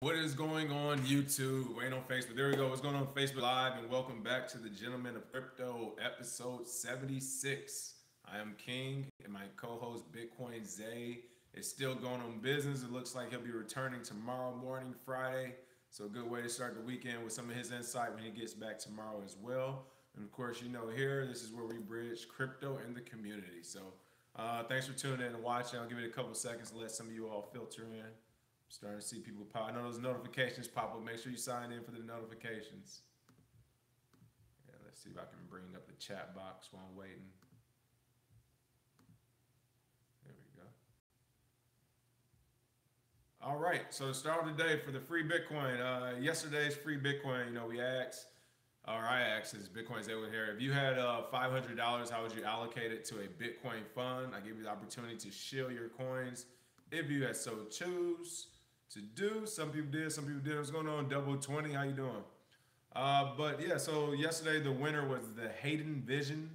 What is going on YouTube? Wait on Facebook. There we go. What's going on Facebook Live? And welcome back to the Gentlemen of Crypto, episode 76. I am King, and my co-host Bitcoin Zay is still going on business. It looks like he'll be returning tomorrow morning, Friday. So a good way to start the weekend with some of his insight when he gets back tomorrow as well. And of course, you know here, this is where we bridge crypto and the community. So thanks for tuning in and watching. I'll give it a couple seconds to let some of you all filter in. Starting to see people pop. I know those notifications pop up. Make sure you sign in for the notifications. Yeah, let's see if I can bring up the chat box while I'm waiting. There we go. All right, so to start of the day for the free Bitcoin. Yesterday's free Bitcoin, we asked, or I asked, as Bitcoin's able here, if you had $500, how would you allocate it to a Bitcoin fund? I gave you the opportunity to shield your coins if you had so choose to do. Some people did, some people didn't. What's going on, Double 20? How you doing? But yeah, so yesterday the winner was the Hayden Vision.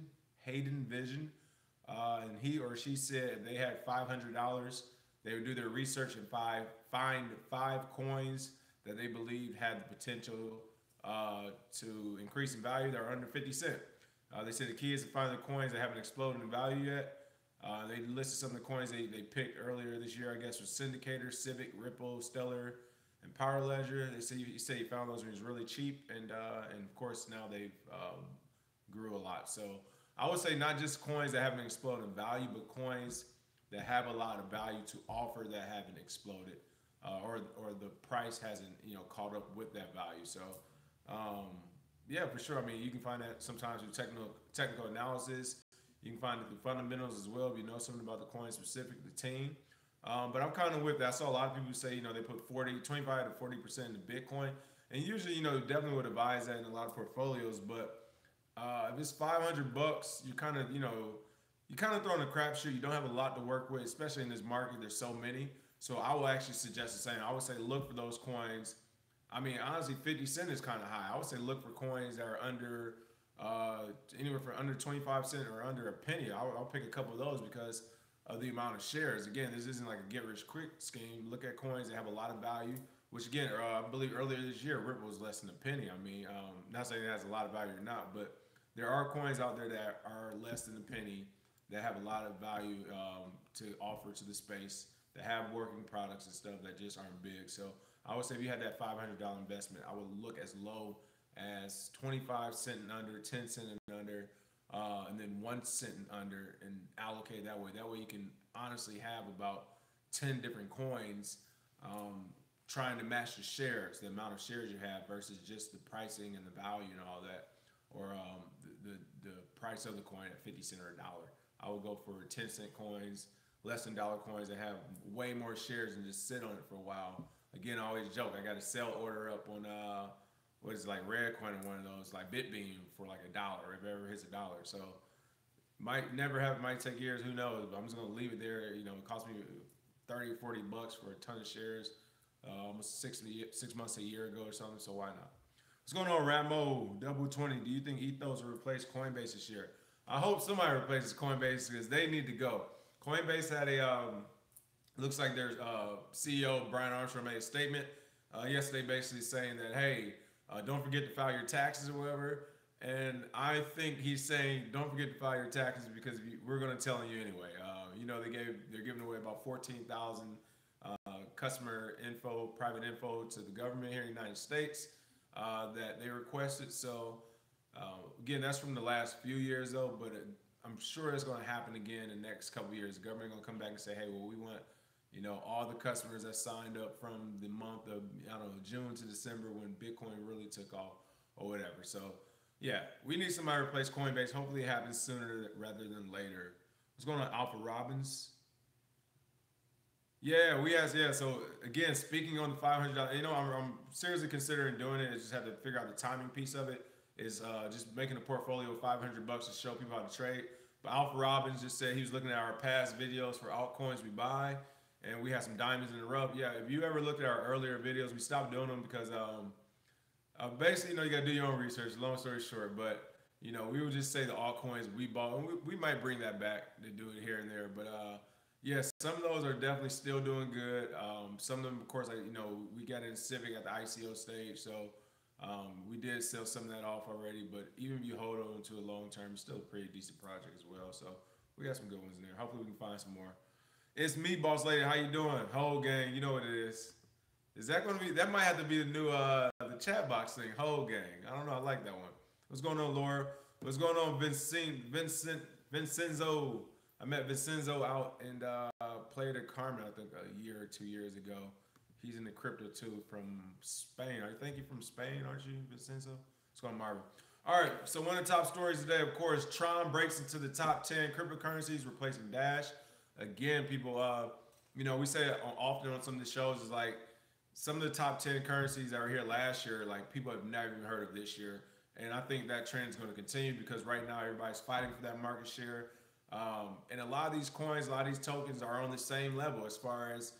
And he or she said if they had $500, they would do their research and find five coins that they believed had the potential to increase in value that are under 50 cents. They said the key is to find the coins that haven't exploded in value yet. They listed some of the coins they picked earlier this year, I guess, was Syndicator, Civic, Ripple, Stellar, and Power Ledger. They say he said he found those when he was really cheap, and of course now they've grew a lot. So I would say not just coins that haven't exploded in value, but coins that have a lot of value to offer that haven't exploded, or the price hasn't caught up with that value. So yeah, for sure. I mean, you can find that sometimes with technical analysis. You can find it through fundamentals as well if you know something about the coin specific, the team. But I'm kind of with that. I saw a lot of people say, they put 25 to 40% into Bitcoin. And usually, definitely would advise that in a lot of portfolios. But if it's $500, you kind of, you kind of throwing a crapshoot. You don't have a lot to work with, especially in this market. There's so many. So I will actually suggest the same. I would say look for those coins. I mean, honestly, 50 cents is kind of high. I would say look for coins that are under anywhere from under 25 cents or under a penny. I'll pick a couple of those because of the amount of shares. Again, this isn't like a get rich quick scheme. Look at coins that have a lot of value, which again, I believe earlier this year, Ripple was less than a penny. I mean, not saying it has a lot of value or not, but there are coins out there that are less than a penny that have a lot of value to offer to the space, that have working products and stuff that just aren't big. So I would say if you had that $500 investment, I would look as low as 25 cent and under, 10 cent and under, and then 1 cent and under, and allocate that way. That way you can honestly have about 10 different coins, trying to match the shares, the amount of shares you have versus just the pricing and the value and all that, or the price of the coin at 50 cent or a dollar. I would go for 10 cent coins, less than dollar coins that have way more shares and just sit on it for a while. Again, I always joke, I got a sell order up on what is it, like Redcoin or one of those, like Bitbeam for like $1 if it ever hits $1. So might never have, might take years, who knows, but I'm just gonna leave it there. It cost me 30 or 40 bucks for a ton of shares, almost 6 months, a year ago or something, so why not? What's going on, Ramo? Double 20, do you think Ethos will replace Coinbase this year? I hope somebody replaces Coinbase because they need to go. Coinbase had looks like their CEO, Brian Armstrong, made a statement yesterday basically saying that, hey, don't forget to file your taxes or whatever. And I think he's saying, don't forget to file your taxes because we're going to tell you anyway. They're giving away about 14,000 customer info, private info to the government here in the United States that they requested. So again, that's from the last few years though, but I'm sure it's going to happen again in the next couple of years. The government going to come back and say, hey, well, we want all the customers that signed up from the month of, June to December when Bitcoin really took off or whatever. So, yeah, we need somebody to replace Coinbase. Hopefully it happens sooner rather than later. What's going on, Alpha Robbins? Yeah, so again, speaking on the $500, I'm seriously considering doing it. I just have to figure out the timing piece of it. Is just making a portfolio of $500 to show people how to trade. But Alpha Robbins just said he was looking at our past videos for altcoins we buy, and we had some diamonds in the rough. Yeah, if you ever looked at our earlier videos, we stopped doing them because basically, you gotta do your own research. Long story short, but we would just say the altcoins we bought, and we might bring that back to do it here and there. But Yeah, some of those are definitely still doing good. Some of them, of course, like we got in Civic at the ICO stage, so we did sell some of that off already. But even if you hold on to a long term, it's still a pretty decent project as well. So we got some good ones in there. Hopefully, we can find some more. It's me, boss lady. How you doing? Whole gang, you know what it is. Is that going to be? That might have to be the new the chat box thing. Whole gang. I don't know. I like that one. What's going on, Laura? What's going on, Vincenzo? I met Vincenzo out and played at Carmen, I think, a year or 2 years ago. He's in the crypto too from Spain. I think you're from Spain, aren't you, Vincenzo? What's going on, Marvin? All right, so one of the top stories today, of course, Tron breaks into the top 10 cryptocurrencies, replacing Dash. Again, people, we say it often on some of the shows is like some of the top 10 currencies that were here last year, like people have never even heard of this year. And I think that trend is going to continue because right now everybody's fighting for that market share. And a lot of these coins, a lot of these tokens are on the same level as far as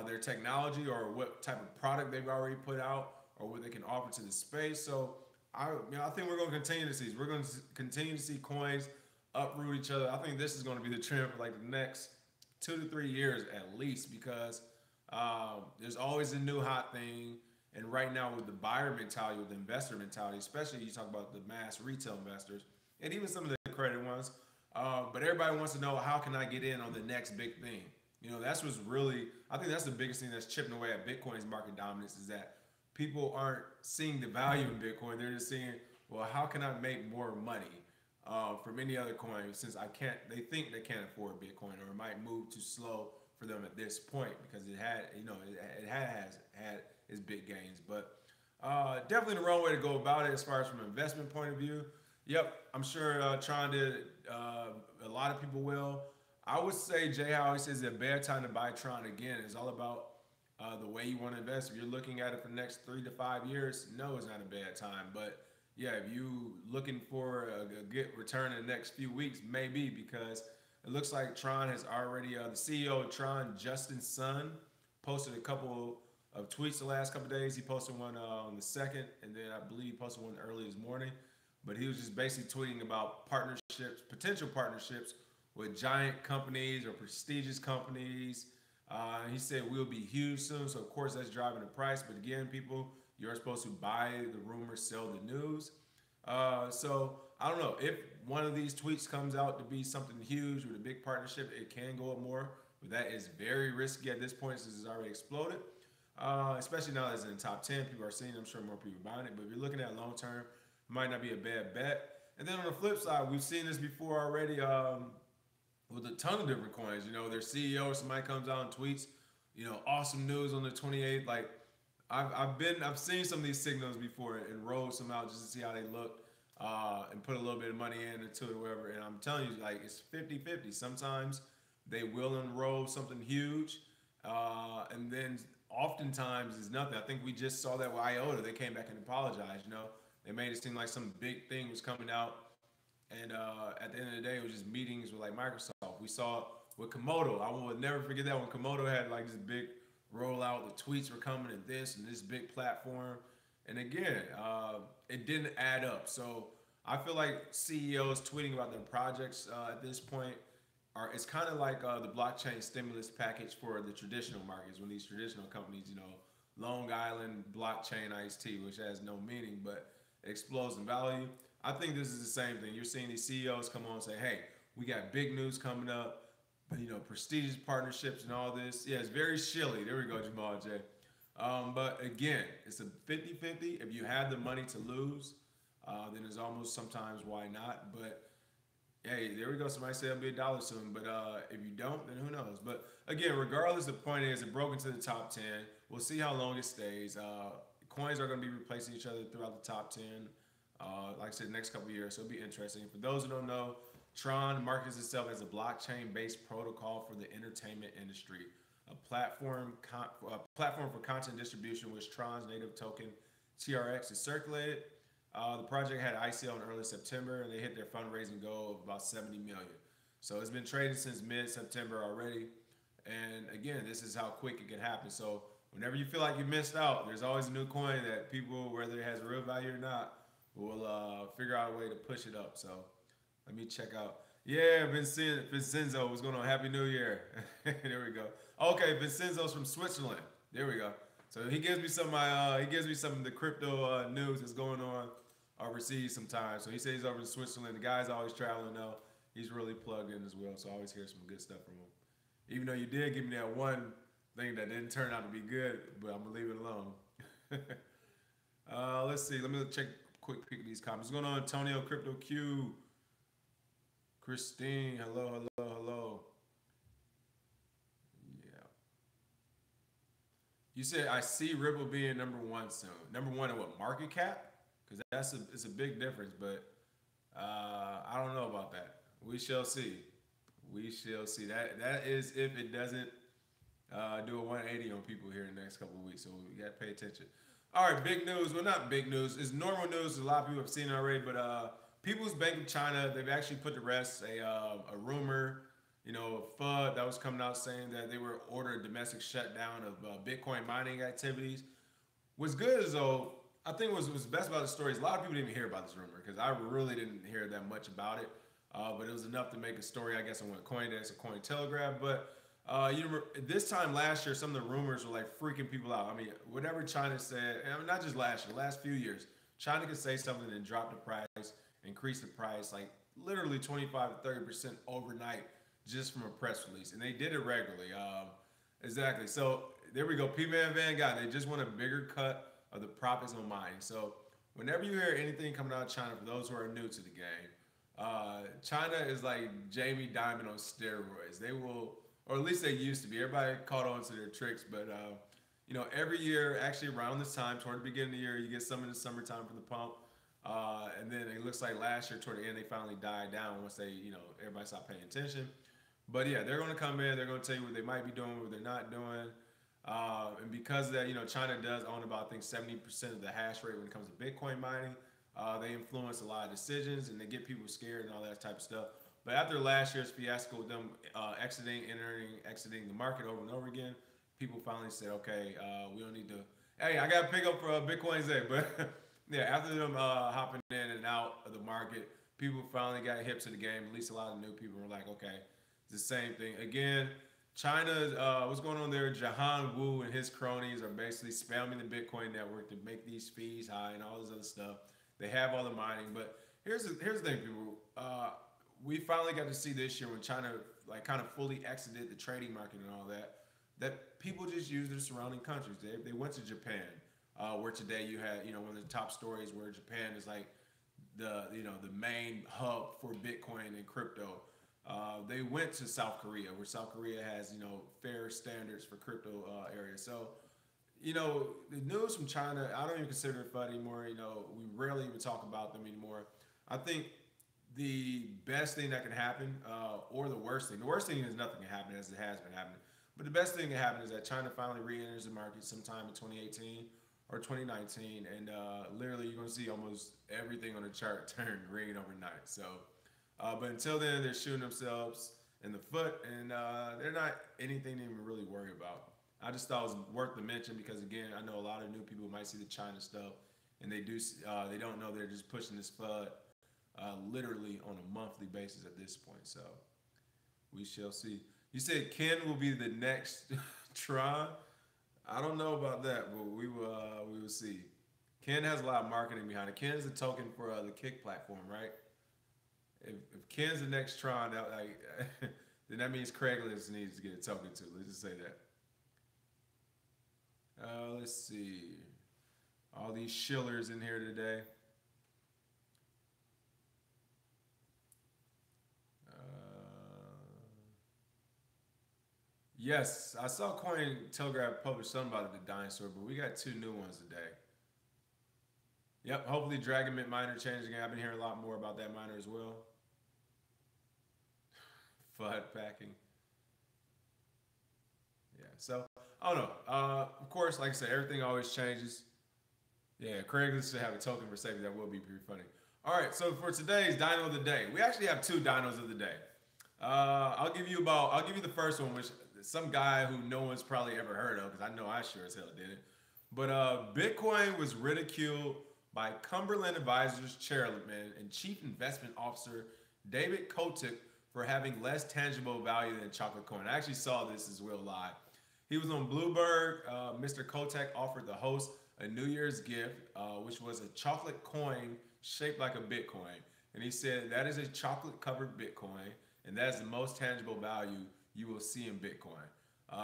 their technology or what type of product they've already put out or what they can offer to the space. So I think we're going to continue to see. We're going to continue to see coins uproot each other. I think this is going to be the trend for like the next 2 to 3 years at least because there's always a new hot thing. And right now with the buyer mentality, with the investor mentality, especially you talk about the mass retail investors and even some of the credit ones, but everybody wants to know how can I get in on the next big thing? That's what's really, I think that's the biggest thing that's chipping away at Bitcoin's market dominance is that people aren't seeing the value in Bitcoin. They're just saying, well, how can I make more money from any other coin since they think they can't afford Bitcoin or it might move too slow for them at this point because it has had its big gains. But definitely the wrong way to go about it as far as from an investment point of view. Yep, I'm sure Tron did. A lot of people will. I would say Jay always says a bad time to buy Tron again. It's all about the way you want to invest. If you're looking at it for the next 3 to 5 years, no, it's not a bad time. But yeah, if you looking for a good return in the next few weeks, maybe because it looks like Tron has already, the CEO of Tron, Justin Sun, posted a couple of tweets the last couple of days. He posted one on the 2nd, and then I believe he posted one early this morning. But he was just basically tweeting about partnerships, potential partnerships with giant companies or prestigious companies. He said we'll be huge soon, so of course that's driving the price. But again, people, you're supposed to buy the rumors, sell the news. So I don't know if one of these tweets comes out to be something huge with a big partnership, it can go up more. But that is very risky at this point since it's already exploded. Especially now that it's in the top 10, people are seeing it. I'm sure more people are buying it. But if you're looking at long term, it might not be a bad bet. And then on the flip side, we've seen this before already with a ton of different coins. Their CEO or somebody comes out and tweets, awesome news on the 28th. Like I've seen some of these signals before and rolled some out just to see how they look and put a little bit of money into it or whatever. And I'm telling you, like it's 50-50. Sometimes they will unroll something huge, and then oftentimes it's nothing. I think we just saw that with IOTA. They came back and apologized. They made it seem like some big thing was coming out. And at the end of the day, it was just meetings with like Microsoft. We saw with Komodo. I will never forget that when Komodo had like this big rollout. The tweets were coming and this big platform. And again, it didn't add up. So I feel like CEOs tweeting about their projects at this point it's kind of like the blockchain stimulus package for the traditional markets when these traditional companies, Long Island blockchain iced tea, which has no meaning, but it explodes in value. I think this is the same thing. You're seeing these CEOs come on and say, hey, we got big news coming up, prestigious partnerships and all this. Yeah, it's very shilly. There we go, Jamal J. But again, it's a 50-50. If you have the money to lose, then it's almost sometimes why not. But hey, there we go. Somebody said it'll be $1 soon. But if you don't, then who knows? But again, regardless, the point is it broke into the top 10. We'll see how long it stays. Coins are going to be replacing each other throughout the top 10. Like I said, next couple of years. So it'll be interesting. For those who don't know, Tron markets itself as a blockchain-based protocol for the entertainment industry, a platform for content distribution, which Tron's native token TRX is circulated. The project had ICO in early September, and they hit their fundraising goal of about 70 million. So it's been trading since mid-September already. And again, this is how quick it can happen. So whenever you feel like you missed out, there's always a new coin that people, whether it has real value or not, will figure out a way to push it up. So let me check out. Yeah, Vincenzo, what's going on? Happy New Year. There we go. Okay, Vincenzo's from Switzerland. There we go. So he gives me some he gives me some of the crypto news that's going on overseas sometimes. So he says he's over in Switzerland. The guy's always traveling though. He's really plugged in as well. So I always hear some good stuff from him. Even though you did give me that one thing that didn't turn out to be good, but I'm gonna leave it alone. Let's see. Let me check quick peek at these comments. What's going on, Antonio Crypto Q? Christine, hello, hello, hello. Yeah. You said I see Ripple being number one soon. Number one in what market cap? Because it's a big difference, but I don't know about that. We shall see. We shall see. That is if it doesn't do a 180 on people here in the next couple of weeks. So we got to pay attention. All right, big news. Well, not big news. It's normal news. A lot of people have seen it already, but People's Bank of China, they've actually put to rest a rumor, a FUD that was coming out saying that they were ordered a domestic shutdown of Bitcoin mining activities. What's good is though, I think what's best about the story is a lot of people didn't even hear about this rumor because I really didn't hear that much about it. But it was enough to make a story, I guess, on CoinDesk or Cointelegraph. But this time last year, some of the rumors were like freaking people out. I mean, whatever China said, I mean, not just last year, the last few years, China could say something and drop the price, increase the price like literally 25 to 30% overnight just from a press release. And they did it regularly. Exactly. So there we go. P-Man Vanguard, they just want a bigger cut of the profits on mining. So whenever you hear anything coming out of China, for those who are new to the game, China is like Jamie Dimon on steroids. They will, or at least they used to be. Everybody caught on to their tricks, but every year, actually around this time, toward the beginning of the year, you get some in the summertime from the pump, and then it looks like last year toward the end they finally died down once they, everybody stopped paying attention. But yeah, they're going to come in. They're going to tell you what they might be doing, what they're not doing. And because of that, China does own about, I think, 70% of the hash rate when it comes to Bitcoin mining. They influence a lot of decisions and they get people scared and all that type of stuff. But after last year's fiasco with them exiting the market over and over again, people finally said, okay, we don't need to. Hey, I got to pick up for Bitcoin today. But yeah, after them hopping in and out of the market, people finally got hip to the game. At least a lot of new people were like, okay, it's the same thing. Again, China, what's going on there? Jahan Wu and his cronies are basically spamming the Bitcoin network to make these fees high and all this other stuff. They have all the mining, but here's the thing, people. We finally got to see this year when China like kind of fully exited the trading market and all that. That people just use their surrounding countries. They went to Japan, where today you had one of the top stories where Japan is like the main hub for Bitcoin and crypto. They went to South Korea, where South Korea has fair standards for crypto areas. So the news from China, I don't even consider it FUD anymore. We rarely even talk about them anymore. I think the best thing that can happen, or the worst thing is nothing can happen as it has been happening. But the best thing that can happen is that China finally re-enters the market sometime in 2018 or 2019. And literally you're going to see almost everything on the chart turn green overnight. So, but until then, they're shooting themselves in the foot and they're not anything to even really worry about. I just thought it was worth the mention because again, I know a lot of new people might see the China stuff, and they don't know they're just pushing this FUD literally on a monthly basis at this point. So we shall see. You said Ken will be the next Tron. I don't know about that, but we will see. Ken has a lot of marketing behind it. Ken is a token for the Kick platform, right? If Ken's the next Tron, then that means Craigslist needs to get a token too. Let's just say that. Let's see. All these shillers in here today. Yes, I saw Cointelegraph publish something about the dinosaur, but we got 2 new ones today. Yep, hopefully Dragon Mint miner changes again. I've been hearing a lot more about that miner as well. FUD packing. Yeah, so I don't know. Of course, like I said, everything always changes. Yeah, Craigslist should have a token for safety. That will be pretty funny. All right, so for today's Dino of the Day, we actually have 2 Dinos of the Day. I'll give you the first one, which some guy who no one's probably ever heard of, because I know I sure as hell didn't. But Bitcoin was ridiculed by Cumberland Advisors chairman and chief investment officer David Kotick for having less tangible value than chocolate coin. I actually saw this as well live. He was on Bloomberg. Mr. Kotek offered the host a New Year's gift, which was a chocolate coin shaped like a Bitcoin. And he said that is a chocolate covered Bitcoin, and that is the most tangible value you will see in Bitcoin.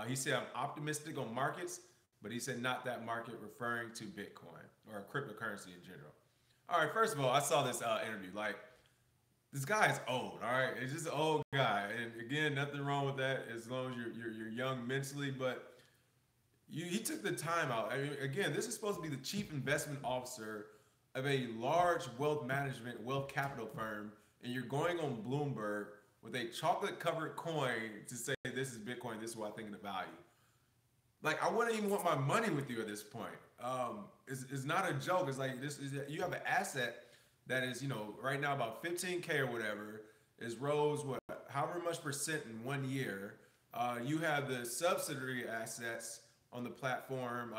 He said, I'm optimistic on markets, but he said not that market, referring to Bitcoin or cryptocurrency in general. All right, first of all, I saw this interview. Like, this guy is old, all right? It's just an old guy. And again, nothing wrong with that as long as you're young mentally, but he took the time out. I mean, again, this is supposed to be the chief investment officer of a large wealth management, wealth capital firm, and you're going on Bloomberg with a chocolate covered coin to say this is Bitcoin, this is what I think of the value. Like, I wouldn't even want my money with you at this point. It's not a joke. It's like you have an asset that is, right now about 15K or whatever, is rose however much percent in 1 year. You have the subsidiary assets on the platform,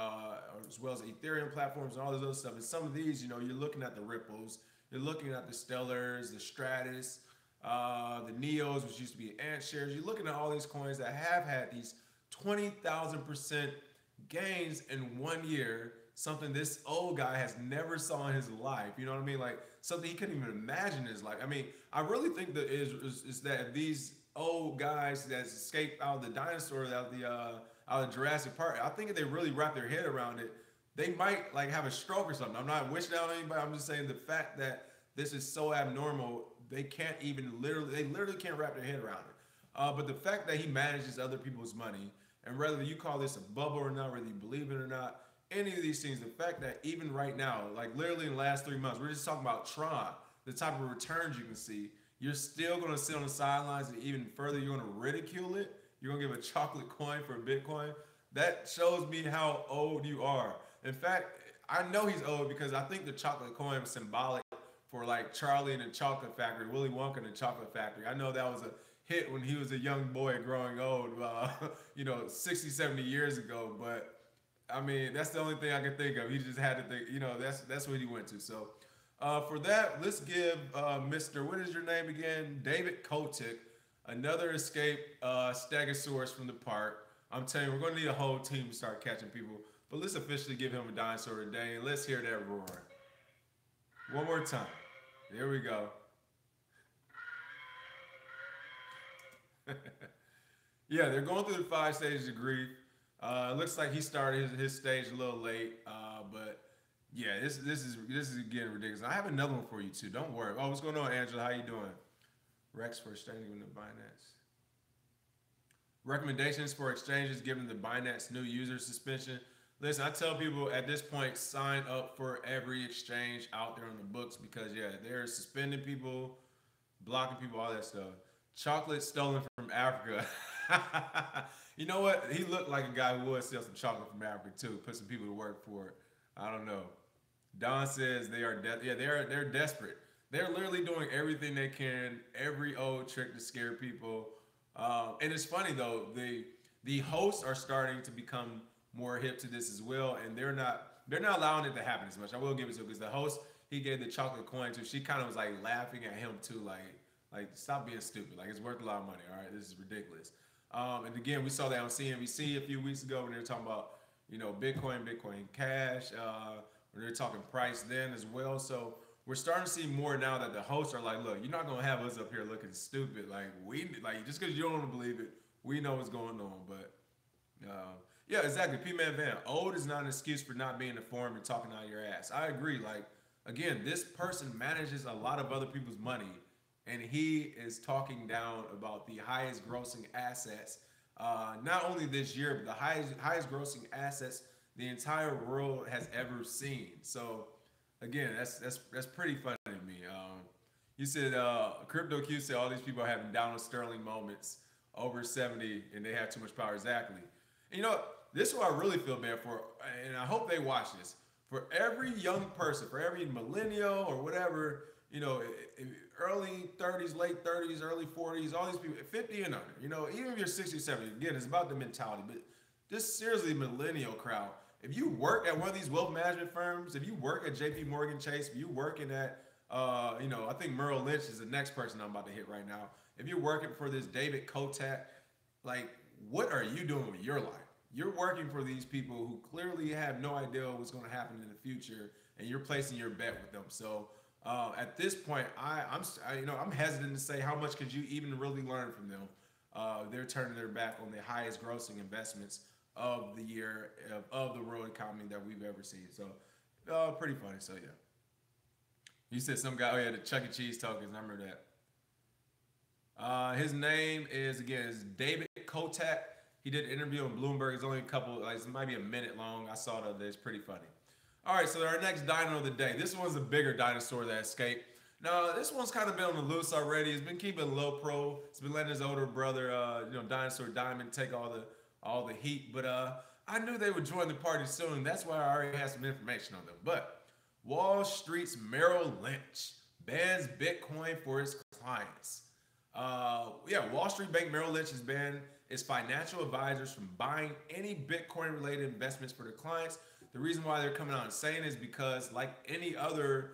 as well as Ethereum platforms and all this other stuff. And some of these, you're looking at the Ripples, you're looking at the Stellars, the Stratus, the Neos, which used to be Ant shares. You're looking at all these coins that have had these 20,000% gains in 1 year, something this old guy has never saw in his life. You know what I mean? Like, something he couldn't even imagine in his life. I mean, I really think that is that these old guys that escaped out of the dinosaur, out of Jurassic Park, I think if they really wrap their head around it, they might like have a stroke or something. I'm not wishing that on anybody. I'm just saying the fact that this is so abnormal, they literally can't wrap their head around it. But the fact that he manages other people's money, and whether you call this a bubble or not, whether you believe it or not, any of these things, the fact that even right now, like literally in the last 3 months, we're just talking about Tron, the type of returns you can see, you're still going to sit on the sidelines, and even further, you're going to ridicule it. You're going to give a chocolate coin for a Bitcoin. That shows me how old you are. In fact, I know he's old because I think the chocolate coin was symbolic for like Charlie and the Chocolate Factory, Willy Wonka and the Chocolate Factory. I know that was a hit when he was a young boy growing old, 60, 70 years ago. But I mean, that's the only thing I can think of. He just had to think, that's what he went to. So for that, let's give Mr. What is your name again? David Kotick, another escape Stegosaurus from the park. I'm telling you, we're going to need a whole team to start catching people. But let's officially give him a dinosaur today, and let's hear that roar. One more time. There we go. Yeah, they're going through the 5 stages of grief. It looks like he started his stage a little late, but yeah, this is getting ridiculous. I have another one for you too. Don't worry. Oh, what's going on, Angela? How you doing? Rex for exchanging the Binance. Recommendations for exchanges given the Binance new user suspension. Listen, I tell people at this point, sign up for every exchange out there on the books because, yeah, they're suspending people, blocking people, all that stuff. Chocolate stolen from Africa. You know what? He looked like a guy who would sell some chocolate from Africa, too. Put some people to work for it. I don't know. Don says they are they're desperate. They're literally doing everything they can, every old trick to scare people. And it's funny, though. The hosts are starting to become more hip to this as well, and they're not allowing it to happen as much. I will give it to him because the host he gave the chocolate coin to, she kind of was like laughing at him too, like stop being stupid. Like, it's worth a lot of money. All right, this is ridiculous. And again, we saw that on CNBC a few weeks ago when they were talking about Bitcoin Cash. When they're talking price then as well. So we're starting to see more now that the hosts are like, look, you're not gonna have us up here looking stupid. Like just because you don't want to believe it, we know what's going on, but. Yeah, exactly. P-Man Van. Old is not an excuse for not being informed and talking out of your ass. I agree. Like, again, this person manages a lot of other people's money, and he is talking down about the highest grossing assets, not only this year, but the highest grossing assets the entire world has ever seen. So, again, that's pretty funny to me. You said Crypto Q said all these people are having Donald Sterling moments over 70, and they have too much power. Exactly. And this is what I really feel bad for, and I hope they watch this. For every young person, for every millennial or whatever, early 30s, late 30s, early 40s, all these people, 50 and under, even if you're 60, 70, again, it's about the mentality, but just seriously millennial crowd. If you work at one of these wealth management firms, if you work at JP Morgan Chase, if you working at, I think Merrill Lynch is the next person I'm about to hit right now. if you're working for this David Kotak, like, what are you doing with your life? You're working for these people who clearly have no idea what's going to happen in the future, and you're placing your bet with them. So at this point, I'm hesitant to say how much could you even really learn from them. They're turning their back on the highest grossing investments of the year of the world economy that we've ever seen. So pretty funny. So yeah, you said some guy. Oh yeah, the Chuck E. Cheese tokens. I remember that. His name is David Kotak. He did an interview on Bloomberg. It's only a couple, like it might be a minute long. I saw it the other day. It's pretty funny. All right, so our next dino of the day. This one's a bigger dinosaur that escaped. Now, this one's kind of been on the loose already. He's been keeping low pro. He's been letting his older brother, Dinosaur Diamond, take all the heat. But I knew they would join the party soon. That's why I already had some information on them. But Wall Street's Merrill Lynch bans Bitcoin for its clients. Wall Street Bank Merrill Lynch has banned its financial advisors from buying any Bitcoin-related investments for their clients. The reason why they're coming out and saying is because, like any other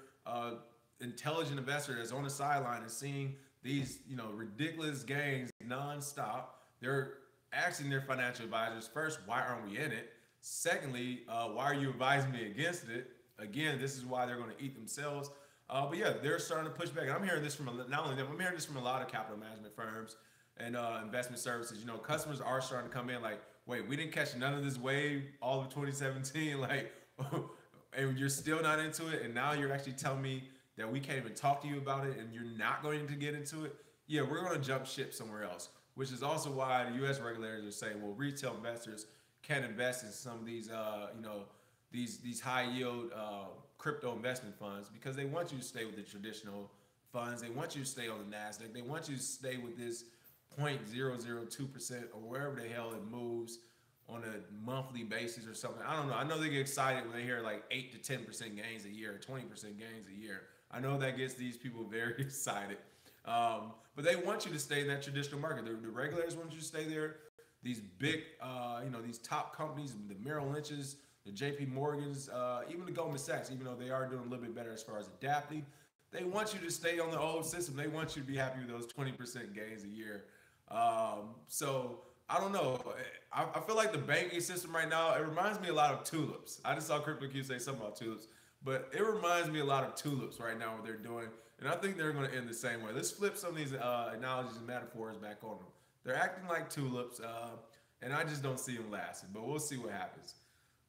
intelligent investor that's on the sideline and seeing these, ridiculous gains nonstop, they're asking their financial advisors, first, why aren't we in it? Secondly, why are you advising me against it? Again, this is why they're going to eat themselves. But yeah, they're starting to push back. And I'm hearing this from not only them, I'm hearing this from a lot of capital management firms and investment services. Customers are starting to come in like, wait, we didn't catch none of this wave all of 2017, like, and you're still not into it, and now you're actually telling me that we can't even talk to you about it, and you're not going to get into it. Yeah, we're going to jump ship somewhere else, which is also why the U.S. regulators are saying, well, retail investors can invest in some of these, these high yield crypto investment funds, because they want you to stay with the traditional funds. They want you to stay on the NASDAQ. They want you to stay with this 0.002% or wherever the hell it moves on a monthly basis or something. I don't know. I know they get excited when they hear like 8 to 10% gains a year, 20% gains a year. I know that gets these people very excited. But they want you to stay in that traditional market. The regulators want you to stay there. These big, these top companies, the Merrill Lynch's, the JP Morgans, even the Goldman Sachs, even though they are doing a little bit better as far as adapting, they want you to stay on the old system. They want you to be happy with those 20% gains a year. So I don't know. I feel like the banking system right now, it reminds me a lot of tulips. I just saw CryptoQ say something about tulips, but it reminds me a lot of tulips right now, what they're doing. And I think they're going to end the same way. Let's flip some of these analogies and metaphors back on them. They're acting like tulips, and I just don't see them lasting, but we'll see what happens.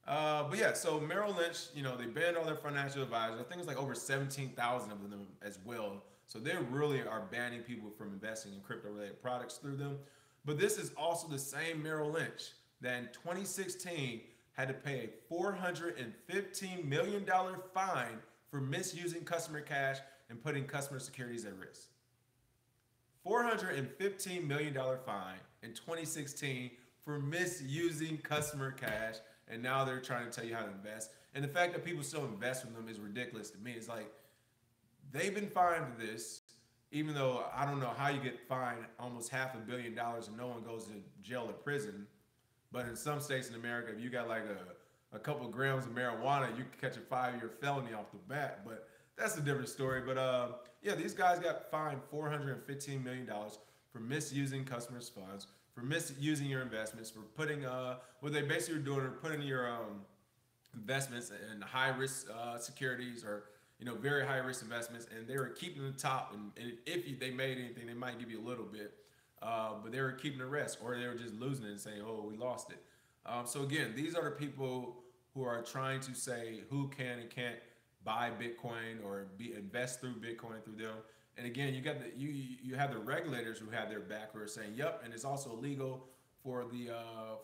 But yeah, so Merrill Lynch, they banned all their financial advisors. I think it's like over 17,000 of them as well. So they really are banning people from investing in crypto-related products through them. But this is also the same Merrill Lynch that in 2016 had to pay a $415 million fine for misusing customer cash and putting customer securities at risk. $415 million fine in 2016 for misusing customer cash, and now they're trying to tell you how to invest. And the fact that people still invest with them is ridiculous to me. It's like, they've been fined for this, even though I don't know how you get fined almost $500 million and no one goes to jail or prison. But in some states in America, if you got like a couple of grams of marijuana, you can catch a 5-year felony off the bat. But that's a different story. But yeah, these guys got fined $415 million for misusing customers' funds, for misusing your investments, for putting what they basically are doing are putting your investments in high risk securities or very high risk investments, and they were keeping the top. And if they made anything, they might give you a little bit, but they were keeping the rest, or they were just losing it and saying, "Oh, we lost it." So again, these are the people who are trying to say who can and can't buy Bitcoin or invest through Bitcoin through them. And again, you have the regulators who have their back who are saying, "Yep," and it's also illegal for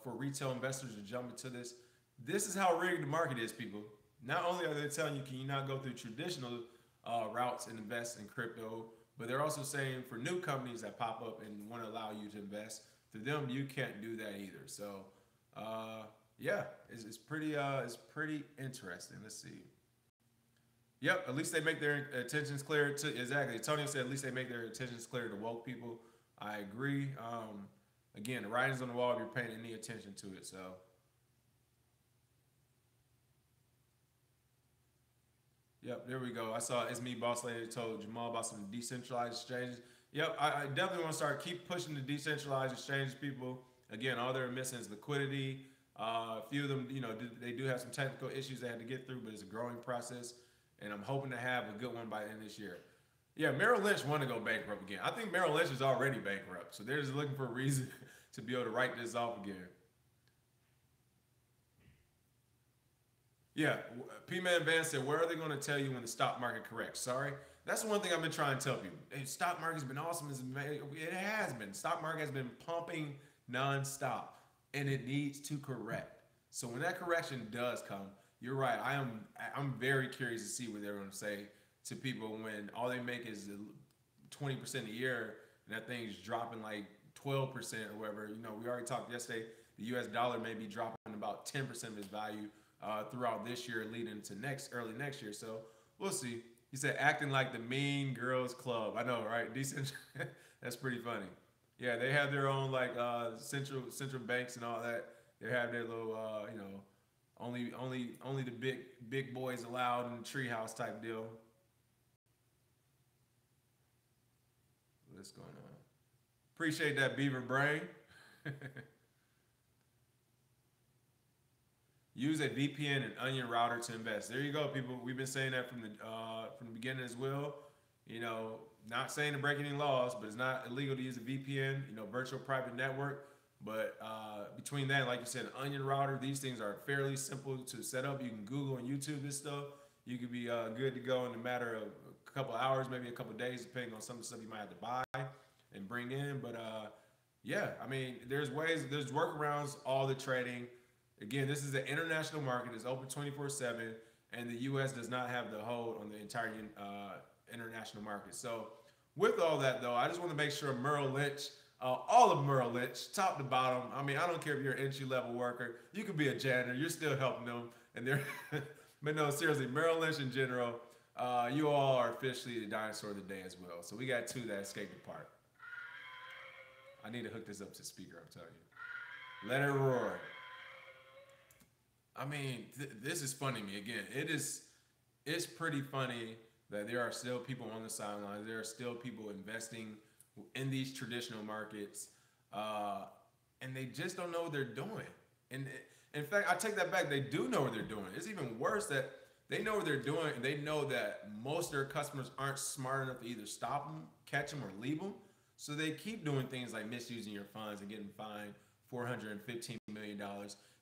retail investors to jump into this. This is how rigged the market is, people. Not only are they telling you, can you not go through traditional routes and invest in crypto, but they're also saying for new companies that pop up and want to allow you to invest through them, you can't do that either. So, yeah, it's pretty interesting. Let's see. Yep, at least they make their intentions clear. Exactly. Tony said at least they make their intentions clear to woke people. I agree. Again, the writing's on the wall if you're paying any attention to it. So. Yep, there we go. I saw It's Me Boss Lady told Jamal about some decentralized exchanges. Yep, I definitely want to keep pushing the decentralized exchanges. People, again, all they're missing is liquidity. A few of them, they do have some technical issues they had to get through, but it's a growing process, and I'm hoping to have a good one by the end of this year. Yeah, Merrill Lynch want to go bankrupt again. I think Merrill Lynch is already bankrupt, so they're just looking for a reason to be able to write this off again. Yeah, P-Man Van said, where are they going to tell you when the stock market corrects? Sorry. That's the one thing I've been trying to tell people. Hey, stock market's been awesome. It has been. Stock market has been pumping nonstop, and it needs to correct. So when that correction does come, you're right. I'm very curious to see what they're going to say to people when all they make is 20% a year, and that thing's dropping like 12% or whatever. We already talked yesterday. The U.S. dollar may be dropping about 10% of its value throughout this year, leading to early next year. So we'll see. He said, acting like the Mean Girls Club. I know, right? Decent. That's pretty funny. Yeah, they have their own like central banks and all that. They have their little, only the big boys allowed in the treehouse type deal. What's going on? Appreciate that, Beaver Brain. Use a VPN and Onion router to invest. There you go, people. We've been saying that from the beginning as well. Not saying to break any laws, but it's not illegal to use a VPN, virtual private network. But between that, like you said, an Onion router, these things are fairly simple to set up. You can Google and YouTube this stuff. You could be good to go in a matter of a couple hours, maybe a couple days, depending on some of the stuff you might have to buy and bring in. But yeah, I mean, there's workarounds, all the trading. Again, this is an international market. It's open 24/7, and the U.S. does not have the hold on the entire international market. So with all that, though, I just want to make sure Merrill Lynch, all of Merrill Lynch, top to bottom, I mean, I don't care if you're an entry-level worker. You could be a janitor. You're still helping them. And they're, but no, seriously, Merrill Lynch in general, you all are officially the dinosaur of the day as well. So we got two that escaped the park. I need to hook this up to the speaker, I'm telling you. Let it roar. I mean, this is funny to me. Again, it's pretty funny that there are still people on the sidelines. There are still people investing in these traditional markets, and they just don't know what they're doing. And in fact, I take that back. They do know what they're doing. It's even worse that they know what they're doing, and they know that most of their customers aren't smart enough to either stop them, catch them, or leave them. So they keep doing things like misusing your funds and getting fined $415 million,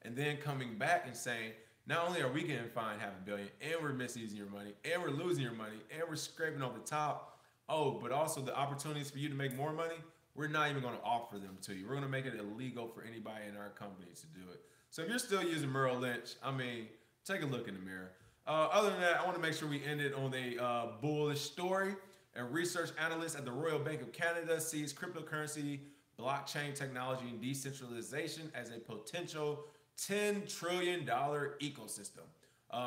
and then coming back and saying, not only are we getting fined $500 million, and we're misusing your money, and we're losing your money, and we're scraping off the top. Oh, but also the opportunities for you to make more money, we're not even going to offer them to you. We're going to make it illegal for anybody in our companies to do it. So if you're still using Merrill Lynch, I mean, take a look in the mirror. Other than that, I want to make sure we ended on a bullish story. A research analyst at the Royal Bank of Canada sees cryptocurrency, blockchain technology, and decentralization as a potential $10 trillion ecosystem.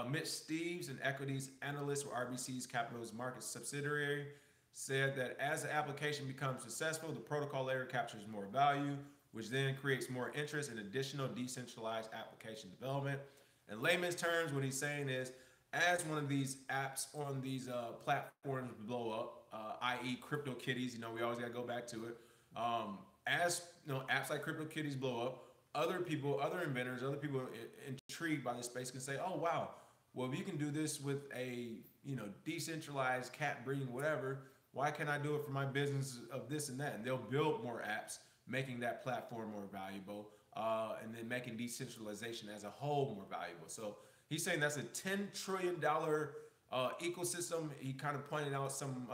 Mitch Steves, an equities analyst for RBC's Capital Markets subsidiary, said that as the application becomes successful, the protocol layer captures more value, which then creates more interest in additional decentralized application development. In layman's terms, what he's saying is, as one of these apps on these platforms blow up, i.e. CryptoKitties, we always got to go back to it. As apps like CryptoKitties blow up, other people, other inventors, other people intrigued by this space can say, oh, wow, well, if you can do this with a, decentralized cat breeding, whatever, why can't I do it for my business of this and that? And they'll build more apps, making that platform more valuable, and then making decentralization as a whole more valuable. So he's saying that's a $10 trillion ecosystem. He kind of pointed out some,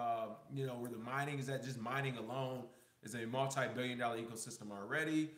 where the mining is at. Just mining alone is a multi-billion-dollar ecosystem already.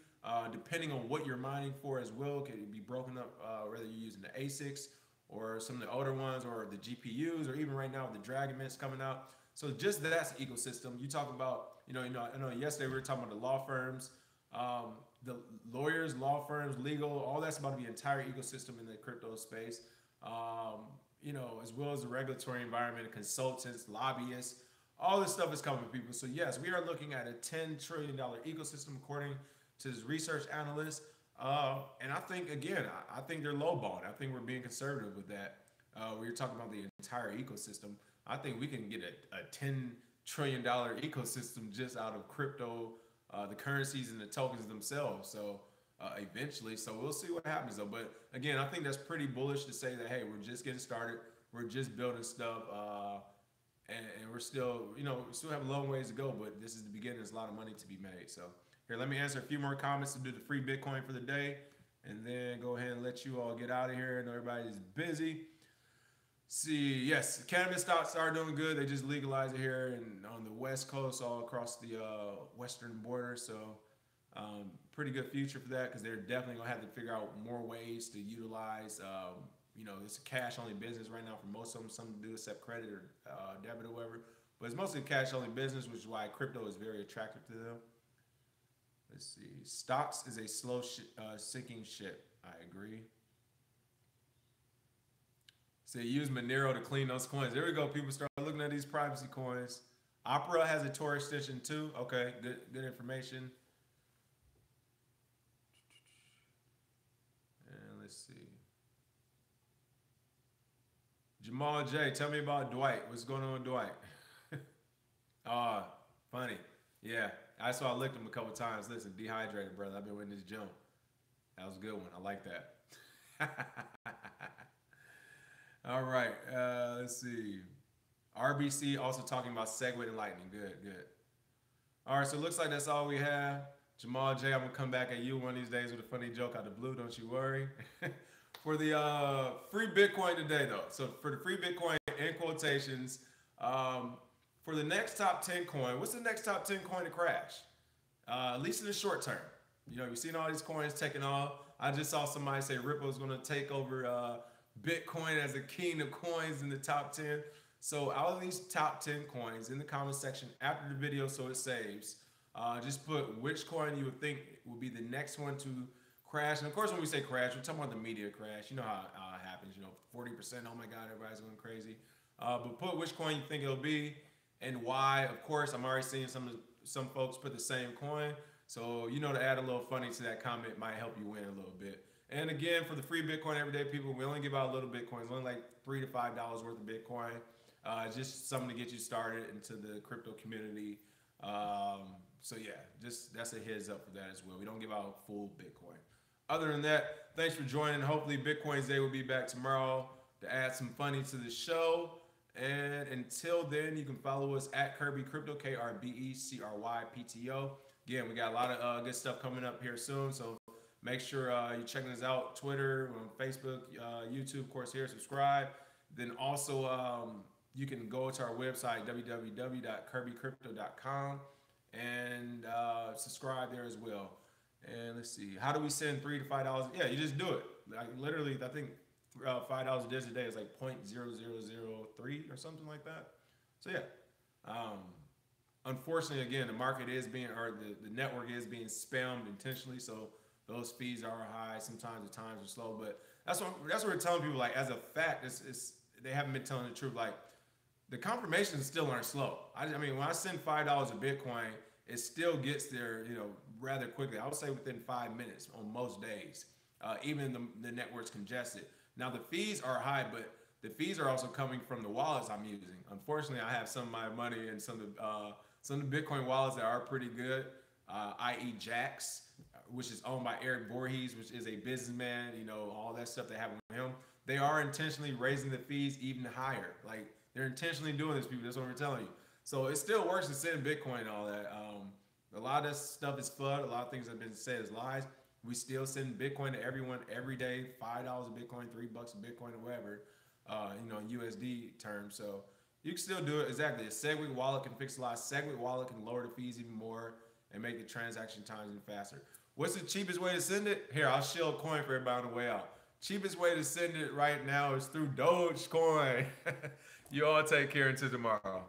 Depending on what you're mining for as well, can it be broken up, whether you're using the ASICs or some of the older ones or the GPUs, or even right now with the Dragon Mints coming out. So just that's the ecosystem. You talk about, I know yesterday we were talking about the law firms, the lawyers, law firms, legal, all that's about to be an entire ecosystem in the crypto space, as well as the regulatory environment, consultants, lobbyists, all this stuff is coming, people. So yes, we are looking at a $10 trillion ecosystem according to this research analyst. And I think, again, I think they're lowballing. I think we're being conservative with that. We're talking about the entire ecosystem. I think we can get a $10 $1 trillion ecosystem just out of crypto, the currencies and the tokens themselves. So eventually, so we'll see what happens though. But again, I think that's pretty bullish to say that hey, we're just getting started, we're just building stuff, and we're still, you know, we still have a long ways to go. But this is the beginning. There's a lot of money to be made. So here, let me answer a few more comments to do the free Bitcoin for the day, and then go ahead and let you all get out of here. I know everybody's busy. See, yes, cannabis stocks are doing good. They just legalized it here and on the West Coast, all across the western border. So pretty good future for that, because they're definitely gonna have to figure out more ways to utilize. You know, it's a cash-only business right now for most of them. Some do accept credit or debit or whatever, but it's mostly cash-only business, which is why crypto is very attractive to them. Let's see, stocks is a slow sinking ship. I agree. So use Monero to clean those coins. There we go. People start looking at these privacy coins. Opera has a Tor extension too. Okay, good information. And let's see. Jamal J, tell me about Dwight. What's going on with Dwight? Funny. Yeah, I saw I licked him a couple times. Listen, dehydrated, brother. I've been in this gym. That was a good one. I like that. All right, let's see. RBC also talking about Segwit and Lightning. Good. All right, so it looks like that's all we have. Jamal J, I'm gonna come back at you one of these days with a funny joke out the blue, don't you worry. For the free Bitcoin today though, so for the free Bitcoin in quotations, for the next top 10 coin, what's the next top 10 coin to crash? At least in the short term. You know, you've seen all these coins taking off. I just saw somebody say Ripple is gonna take over Bitcoin as a king of coins in the top 10. So out of these top 10 coins, in the comment section after the video so it saves, just put which coin you would think will be the next one to crash. And of course, when we say crash, we're talking about the media crash. You know how it happens, you know, 40%, oh my God, everybody's going crazy. But put which coin you think it'll be and why. Of course, I'm already seeing some folks put the same coin. So, you know, to add a little funny to that comment might help you win a little bit. And again, for the free Bitcoin everyday people, we only give out a little Bitcoins, only like $3 to $5 worth of Bitcoin. Just something to get you started into the crypto community. So yeah, just that's a heads up for that as well. We don't give out full Bitcoin. Other than that, thanks for joining. Hopefully Bitcoin's Day will be back tomorrow to add some funny to the show. And until then, you can follow us at Kirby Crypto, KRBECRYPTO. Again, we got a lot of good stuff coming up here soon. So make sure you're checking us out, Twitter, on Facebook, YouTube, of course, here, subscribe. Then also, you can go to our website, www.kirbycrypto.com, and subscribe there as well. And let's see, how do we send $3 to $5? Yeah, you just do it. Like literally, I think $5 a day is like 0.0003 or something like that. So yeah. Unfortunately, again, the market is being, or the network is being spammed intentionally, so those fees are high. Sometimes the times are slow, but that's what we're telling people. Like as a fact, they haven't been telling the truth. Like the confirmations still aren't slow. I mean, when I send $5 of Bitcoin, it still gets there, you know, rather quickly. I would say within 5 minutes on most days. Even the network's congested. Now the fees are high, but the fees are also coming from the wallets I'm using. Unfortunately, I have some of my money in some of the Bitcoin wallets that are pretty good, i.e. Jax, which is owned by Eric Voorhees, which is a businessman, you know, all that stuff they have with him. They are intentionally raising the fees even higher. Like they're intentionally doing this, people. That's what we're telling you. So it still works to send Bitcoin and all that. A lot of that stuff is FUD. A lot of things have been said as lies. We still send Bitcoin to everyone every day, $5 a Bitcoin, $3 a Bitcoin, or whatever, you know, in USD terms. So you can still do it. Exactly. A Segwit wallet can fix a lot. Segwit wallet can lower the fees even more and make the transaction times even faster. What's the cheapest way to send it? Here, I'll shill a coin for everybody on the way out. Cheapest way to send it right now is through Dogecoin. You all take care until tomorrow.